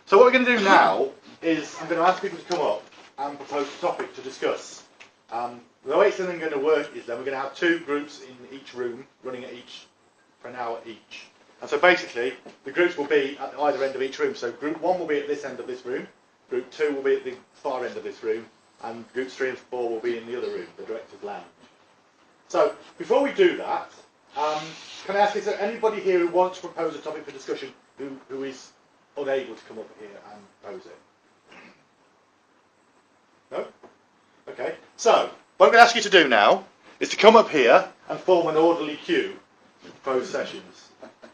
So what we're going to do now is I'm going to ask people to come up and propose a topic to discuss. The way it's then going to work is then we're going to have two groups in each room running at each for an hour each. And so basically the groups will be at either end of each room. So group 1 will be at this end of this room, group 2 will be at the far end of this room, and groups 3 and 4 will be in the other room, the director's lounge. So before we do that, can I ask, is there anybody here who wants to propose a topic for discussion who is unable to come up here and pose it? No? Okay. So what I'm going to ask you to do now is to come up here and form an orderly queue to propose sessions.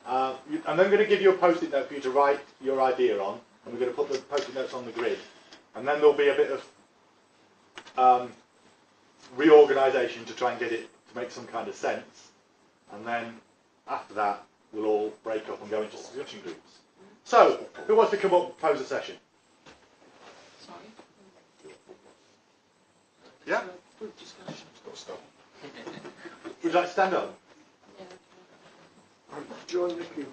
And I'm going to give you a post-it note for you to write your idea on, and we're going to put the post-it notes on the grid. And then there'll be a bit of reorganisation to try and get it to make some kind of sense. And then after that, we'll all break up and go into discussion groups. So, who wants to come up and propose a session? Sorry. Yeah? Group discussion. Would you like to stand up? Yeah. Join the queue.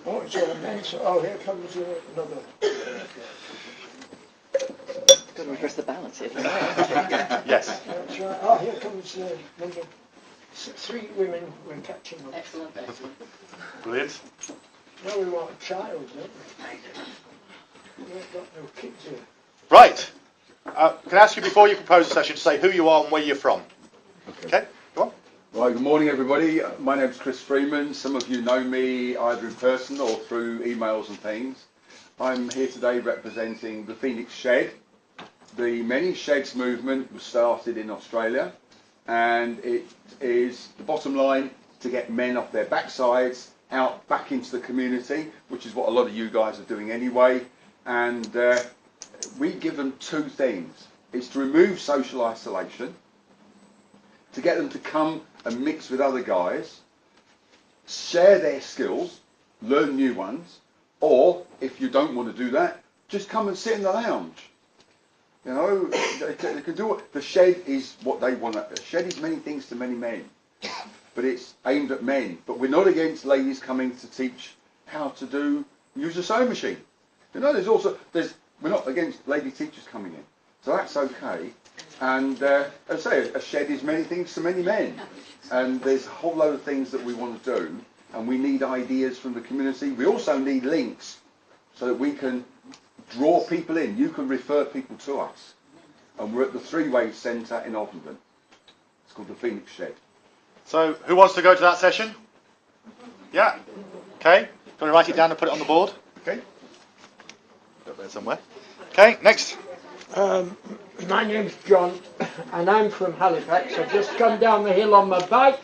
Oh, it's all immense. Oh, here comes another. Got to reverse the balance here. Yes. That's right. Oh, here comes number 3 women we're catching up. Excellent, excellent. Brilliant. Now we want a child, don't we? We ain't got no kids here. Right. Can I ask you before you propose a session to say who you are and where you're from? Okay, go on. Right, good morning everybody. My name's Chris Freeman. Some of you know me either in person or through emails and things. I'm here today representing the Phoenix Shed. The Many Sheds movement was started in Australia, and it is the bottom line to get men off their backsides out back into the community, which is what a lot of you guys are doing anyway. And we give them 2 things. It's to remove social isolation, to get them to come and mix with other guys, share their skills, learn new ones, or if you don't want to do that, just come and sit in the lounge. You know, they can do what the Shed is what they want. The Shed is many things to many men, but it's aimed at men. But we're not against ladies coming to teach how to use a sewing machine. You know, we're not against lady teachers coming in, so that's okay. And as I say, a Shed is many things to many men, and there's a whole load of things that we want to do, and we need ideas from the community. We also need links so that we can draw people in. You can refer people to us, and we're at the 3-Way Centre in Ovenden. It's called the Phoenix Shed. So, who wants to go to that session? Yeah. Okay. Do you want to write it down and put it on the board? Okay. Got there somewhere. Okay. Next. My name's John, and I'm from Halifax. I've just come down the hill on my bike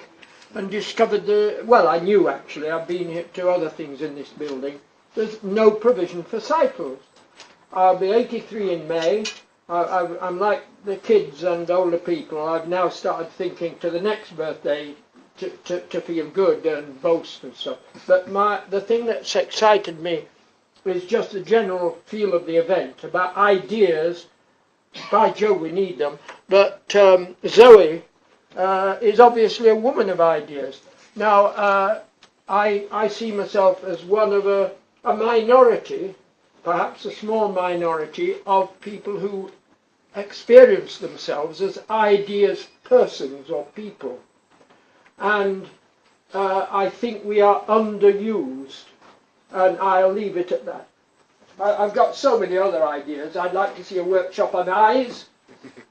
and discovered I knew actually, I've been here to other things in this building. There's no provision for cycles. I'll be 83 in May. I'm like the kids and older people. I've now started thinking to the next birthday to feel good and boast and stuff. But the thing that's excited me is just the general feel of the event, about ideas. By Jove, we need them. But Zoe is obviously a woman of ideas. Now, I see myself as one of a minority, perhaps a small minority, of people who experience themselves as ideas persons or people. And I think we are underused, and I'll leave it at that. I've got so many other ideas. I'd like to see a workshop on eyes.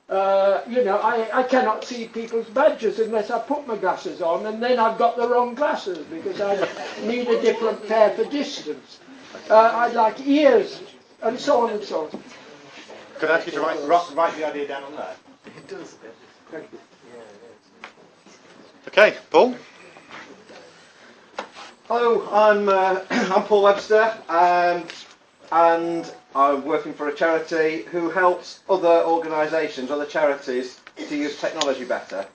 You know, I cannot see people's badges unless I put my glasses on, and then I've got the wrong glasses because I need a different pair for distance. I'd like ears, and so on and so on. Could I ask you to write the idea down on there? It does a bit. Thank you. Okay, Paul. Hello, I'm Paul Webster, and I'm working for a charity who helps other organisations, other charities, to use technology better.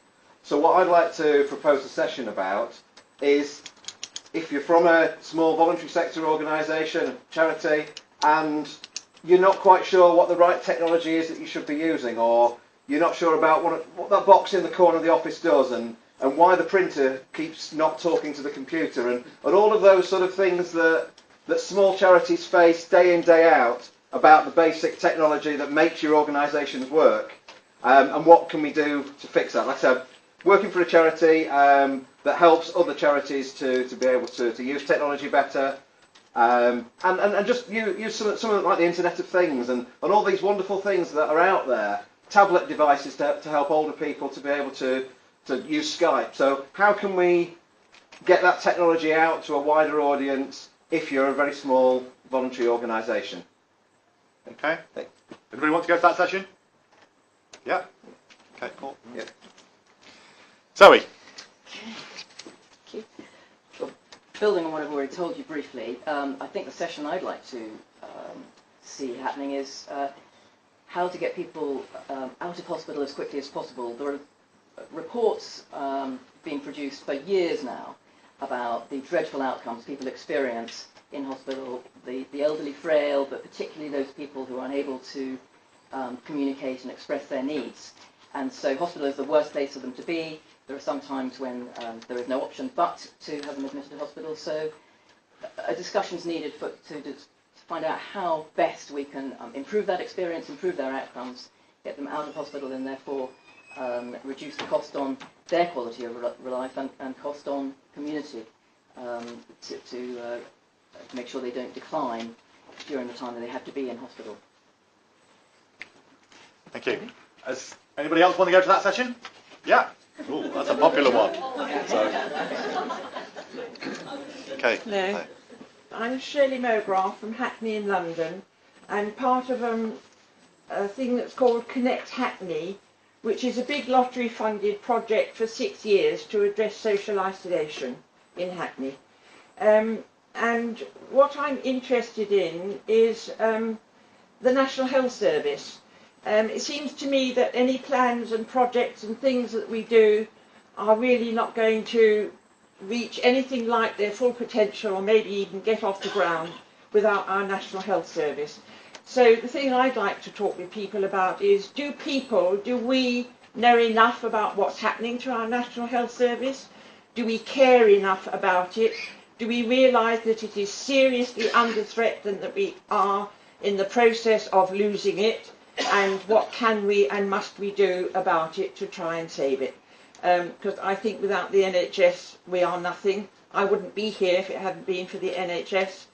So what I'd like to propose a session about is, if you're from a small voluntary sector organisation, charity, and you're not quite sure what the right technology is that you should be using, or you're not sure about what that box in the corner of the office does, and and why the printer keeps not talking to the computer, and all of those sort of things that small charities face day in, day out about the basic technology that makes your organisations work, and what can we do to fix that. Like I said, working for a charity that helps other charities to be able to use technology better, and just use some of it like the Internet of Things and all these wonderful things that are out there, tablet devices to help older people to be able to use Skype. So how can we get that technology out to a wider audience if you're a very small voluntary organisation? Okay. Anybody want to go to that session? Yeah. Okay, cool. Yeah. Zoe. Thank you. Well, building on what I've already told you briefly, I think the session I'd like to see happening is how to get people out of hospital as quickly as possible. There are reports being produced for years now about the dreadful outcomes people experience in hospital, the elderly frail, but particularly those people who are unable to communicate and express their needs. And so hospital is the worst place for them to be. There are some times when there is no option but to have them admitted to hospital. So a discussion is needed to find out how best we can improve that experience, improve their outcomes, get them out of hospital, and therefore reduce the cost on their quality of life and cost on community to make sure they don't decline during the time that they have to be in hospital. Thank you. Anybody else want to go to that session? Yeah. Ooh, that's a popular one. So, okay. Hello. I'm Shirley Mowgrath from Hackney in London. I'm part of a thing that's called Connect Hackney, which is a big lottery-funded project for 6 years to address social isolation in Hackney. And what I'm interested in is the National Health Service. It seems to me that any plans and projects and things that we do are really not going to reach anything like their full potential, or maybe even get off the ground, without our National Health Service. So the thing I'd like to talk with people about is, do we know enough about what's happening to our National Health Service? Do we care enough about it? Do we realise that it is seriously under threat and that we are in the process of losing it? And what can we and must we do about it to try and save it? Because I think without the NHS we are nothing. I wouldn't be here if it hadn't been for the NHS,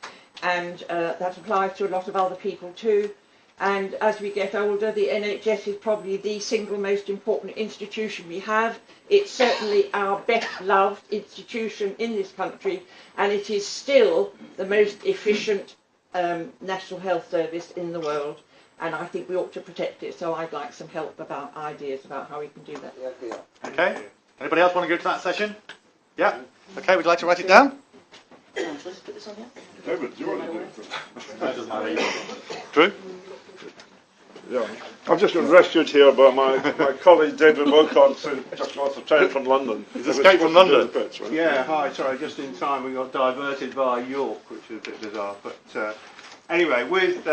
and that applies to a lot of other people too. And as we get older, the NHS is probably the single most important institution we have. It's certainly our best loved institution in this country, and it is still the most efficient National Health Service in the world. And I think we ought to protect it, so I'd like some help about ideas about how we can do that. Okay. Anybody else want to go to that session? Yeah. Okay, would you like to write it down? Let's put this on here. David, do you want to do it? That doesn't matter either. Drew? Yeah. I'm just rescued here by my colleague David Wilcox, who just lost a train from London. He's escaped from London? Bits, right? Yeah, hi, sorry, just in time we got diverted via York, which was a bit bizarre. But anyway, with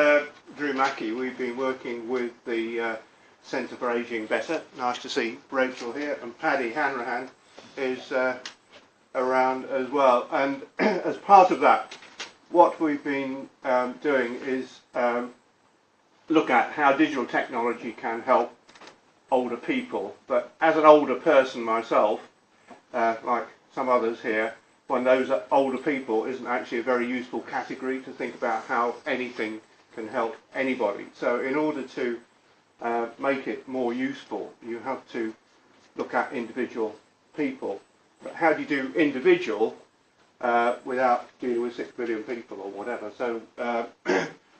Drew Mackey, we've been working with the Centre for Ageing Better. Nice to see Rachel here, and Paddy Hanrahan is around as well. And as part of that, what we've been doing is look at how digital technology can help older people. But as an older person myself, like some others here, one knows that older people isn't actually a very useful category to think about how anything can help anybody. So in order to make it more useful, you have to look at individual people. But how do you do individual without dealing with 6 billion people or whatever? So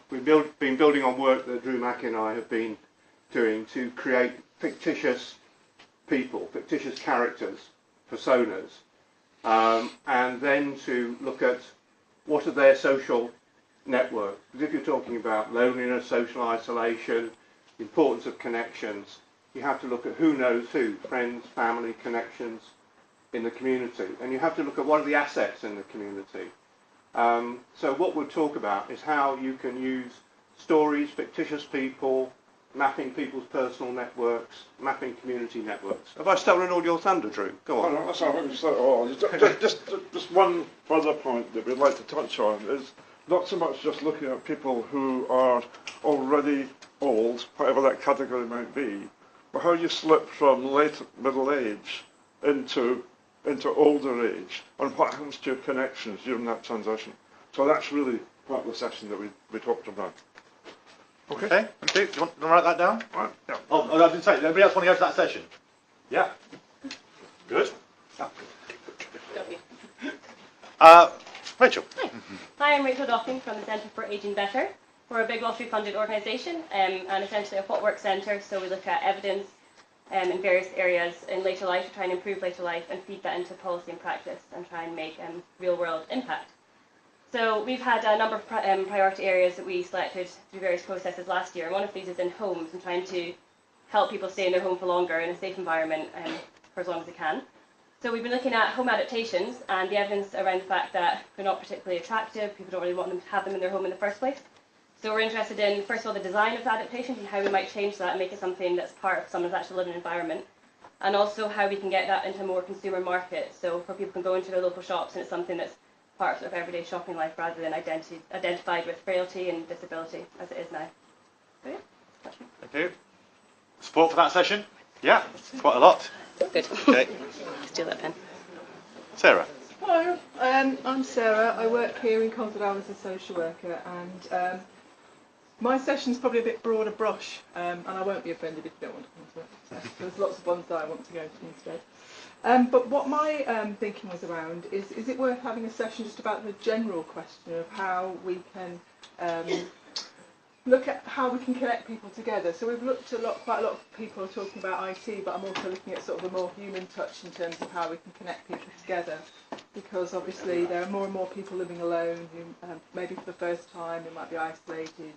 we've been building on work that Drew Mackey and I have been doing to create fictitious people, fictitious characters, personas, and then to look at what are their social networks. Because if you're talking about loneliness, social isolation, the importance of connections, you have to look at who knows who, friends, family, connections in the community. And you have to look at what are the assets in the community. So what we'll talk about is how you can use stories, fictitious people, mapping people's personal networks, mapping community networks. Have I stolen all your thunder, Drew? Go on. Oh, that's all right. Just one further point that we'd like to touch on is not so much just looking at people who are already old, whatever that category might be, but how you slip from late middle age into older age, and what happens to your connections during that transition. So that's really part of the session that we talked about. Okay, thank you. Do you want to write that down? Right, yeah. Oh, I was going to say, does anybody else want to go to that session? Yeah. Good. Rachel. Hi, I'm Rachel Docking from the Centre for Ageing Better. We're a big lottery-funded organisation and essentially a what work centre, so we look at evidence in various areas in later life to try and improve later life and feed that into policy and practice and try and make real-world impact. So we've had a number of priority areas that we selected through various processes last year, and one of these is in homes and trying to help people stay in their home for longer in a safe environment for as long as they can. So we've been looking at home adaptations and the evidence around the fact that they're not particularly attractive, people don't really want them to have them in their home in the first place. So we're interested in, first of all, the design of the adaptations and how we might change that and make it something that's part of someone's actual living environment, and also how we can get that into a more consumer market, so where people can go into their local shops and it's something that's part of sort of everyday shopping life rather than identified with frailty and disability as it is now. So yeah, that's me. Thank you. Support for that session? Yeah, quite a lot. Good. Okay. Steal that pen. Sarah. Hello, I'm Sarah. I work here in Clontarf as a social worker, and my session's probably a bit broader brush, and I won't be offended if you don't want to come to it. There's lots of ones that I want to go to instead. But what my thinking was around is it worth having a session just about the general question of how we can look at how we can connect people together. So we've looked at quite a lot of people are talking about IT, but I'm also looking at sort of a more human touch in terms of how we can connect people together. Because obviously there are more and more people living alone who maybe for the first time they might be isolated,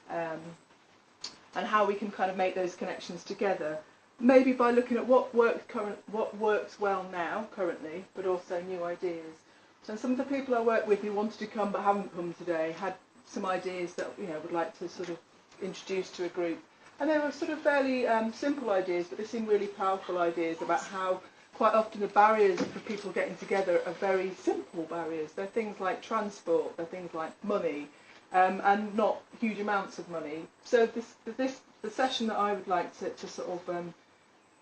and how we can kind of make those connections together. Maybe by looking at what works well now, currently, but also new ideas. So some of the people I work with who wanted to come but haven't come today had some ideas that would like to sort of introduce to a group. And they were sort of fairly simple ideas, but they seem really powerful ideas about how quite often the barriers for people getting together are very simple barriers. They're things like transport, they're things like money, and not huge amounts of money. So the session that I would like to sort of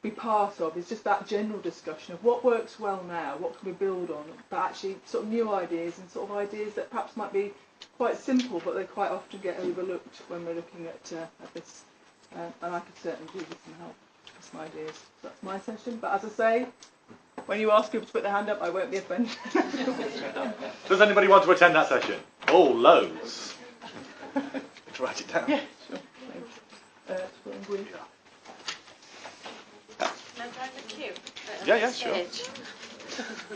be part of is just that general discussion of what works well now, what can we build on, but actually sort of new ideas and sort of ideas that perhaps might be quite simple, but they quite often get overlooked when we're looking at this. And I could certainly do with some help with some ideas. So that's my session. But as I say, when you ask people to put their hand up, I won't be offended. Does anybody want to attend that session? Oh, loads. To write it down. Yeah, sure. Thanks. Can I join the queue? Yeah, sure.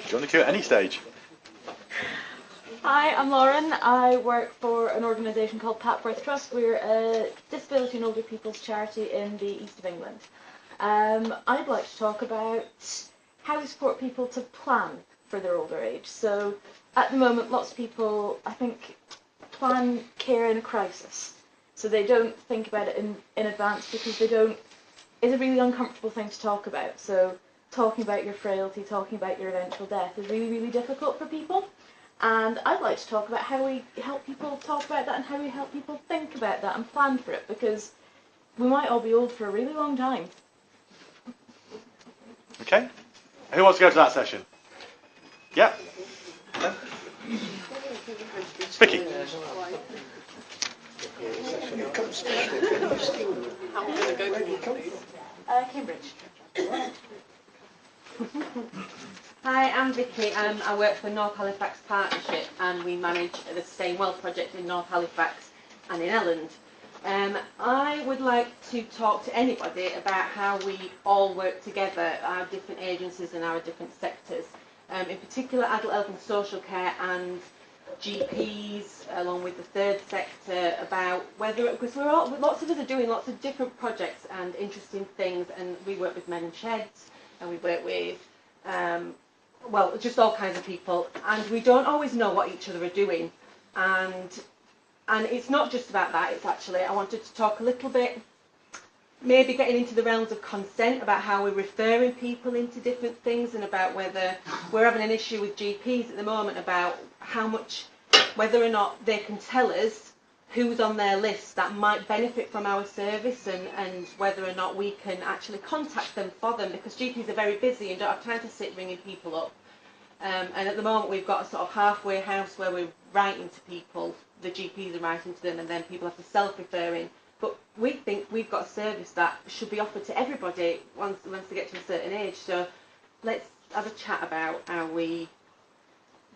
Join the queue at any stage. Hi, I'm Lauren. I work for an organisation called Papworth Trust. We're a disability and older people's charity in the east of England. I'd like to talk about how we support people to plan for their older age. So at the moment, lots of people, I think, plan care in a crisis. So they don't think about it in advance because they don't. It's a really uncomfortable thing to talk about. So talking about your frailty, talking about your eventual death is really, really difficult for people. And I'd like to talk about how we help people talk about that and how we help people think about that and plan for it, because we might all be old for a really long time. Okay. Who wants to go to that session? Yeah. Vicky. Cambridge. Hi, I'm Vicky. I work for North Halifax Partnership, and we manage the Staying Well project in North Halifax and in Elland. I would like to talk to anybody about how we all work together, our different agencies and our different sectors, in particular adult health and social care and GPs, along with the third sector, about whether, because lots of us are doing lots of different projects and interesting things, and we work with Men in Sheds, and we work with well, just all kinds of people, and we don't always know what each other are doing, and it's not just about that. It's actually, I wanted to talk a little bit maybe getting into the realms of consent about how we're referring people into different things, and about whether we're having an issue with GPs at the moment about how much, whether or not they can tell us who's on their list that might benefit from our service, and whether or not we can actually contact them for them, because GPs are very busy and don't have time to sit ringing people up. And at the moment we've got a sort of halfway house where we're writing to people, the GPs are writing to them, and then people have to self-refer in. But we think we've got a service that should be offered to everybody once they get to a certain age. So let's have a chat about how we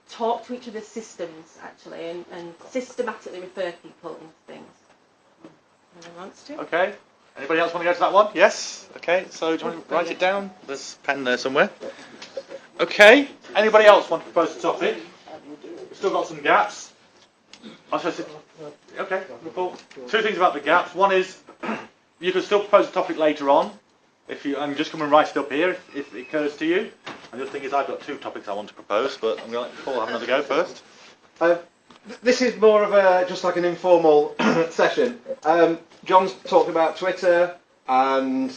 talk to each other's systems, actually, and systematically refer people into things. Anyone wants to? Okay. Anybody else want to go to that one? Yes? Okay, so do you want to write it down? There's a pen there somewhere. Okay. Anybody else want to propose a topic? We've still got some gaps. Okay, cool. Two things about the gaps. One is you can still propose a topic later on, and just come and write it up here if it occurs to you. And the other thing is I've got two topics I want to propose, but I'm going to let Paul have another go first. This is more of just like an informal session. John's talked about Twitter, and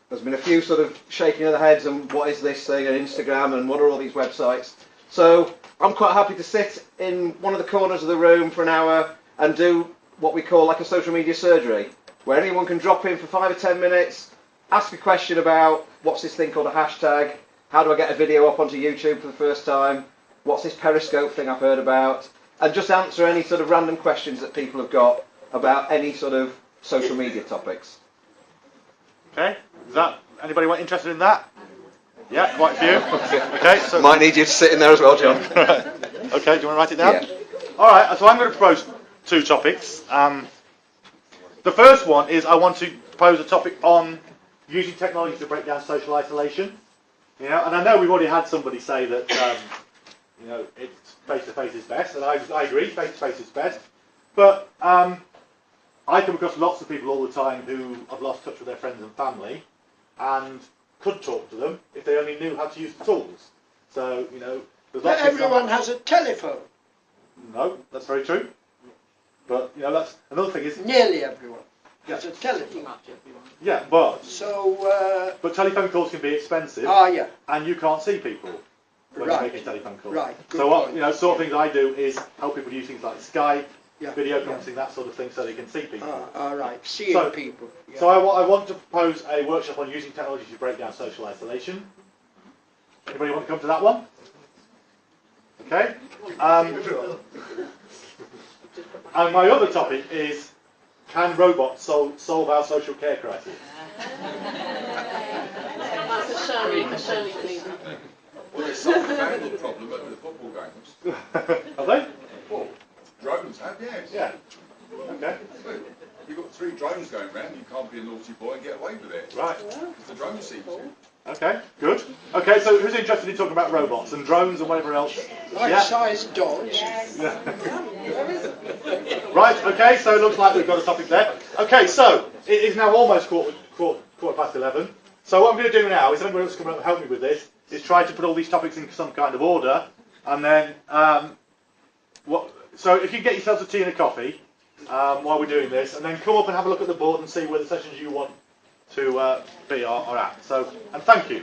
there's been a few sort of shaking of the heads and what is this thing, and Instagram, and what are all these websites. So I'm quite happy to sit in one of the corners of the room for an hour and do what we call like a social media surgery, where anyone can drop in for 5 or 10 minutes, ask a question about what's this thing called a hashtag, how do I get a video up onto YouTube for the first time, what's this Periscope thing I've heard about, and just answer any sort of random questions that people have got about any sort of social media topics. Okay, is that anybody interested in that? Yeah, quite a few. Okay, so might need you to sit in there as well, John. Right. Okay, do you want to write it down? Yeah. All right, so I'm going to propose two topics. The first one is I want to propose a topic on using technology to break down social isolation. You know, and I know we've already had somebody say that you know, it's face-to-face is best, and I agree, face-to-face is best. But I come across lots of people all the time who have lost touch with their friends and family, and could talk to them if they only knew how to use the tools. So, you know, there's lots of everyone has a telephone. No, that's very true. But, you know, that's another thing is... Nearly everyone has a telephone. Yeah, but... So... but telephone calls can be expensive. Yeah. And you can't see people when you're making a telephone call. Right. So what, you know, sort of things I do is help people use things like Skype, Yeah. video conferencing, that sort of thing, so they can see people. All right. Seeing people. Yeah. So I want to propose a workshop on using technology to break down social isolation. Anybody want to come to that one? Okay. And my other topic is, can robots solve our social care crisis? That's a Shirley thing. Well, they solved the vandal problem at the football games. Have they? Well, drones have, yes. Yeah. Okay. You've got 3 drones going around, you can't be a naughty boy and get away with it. Right. Because the drones see you. Okay, good. Okay, so who's interested in talking about robots and drones and whatever else? Life-size dogs. Yeah. Right, okay, so it looks like we've got a topic there. Okay, so it is now almost quarter past 11. So what I'm going to do now is, anybody else come up and help me with this, is try to put all these topics in some kind of order, and then, so if you get yourselves a tea and a coffee while we're doing this, and then come up and have a look at the board and see where the sessions you want to be are at. So, and thank you.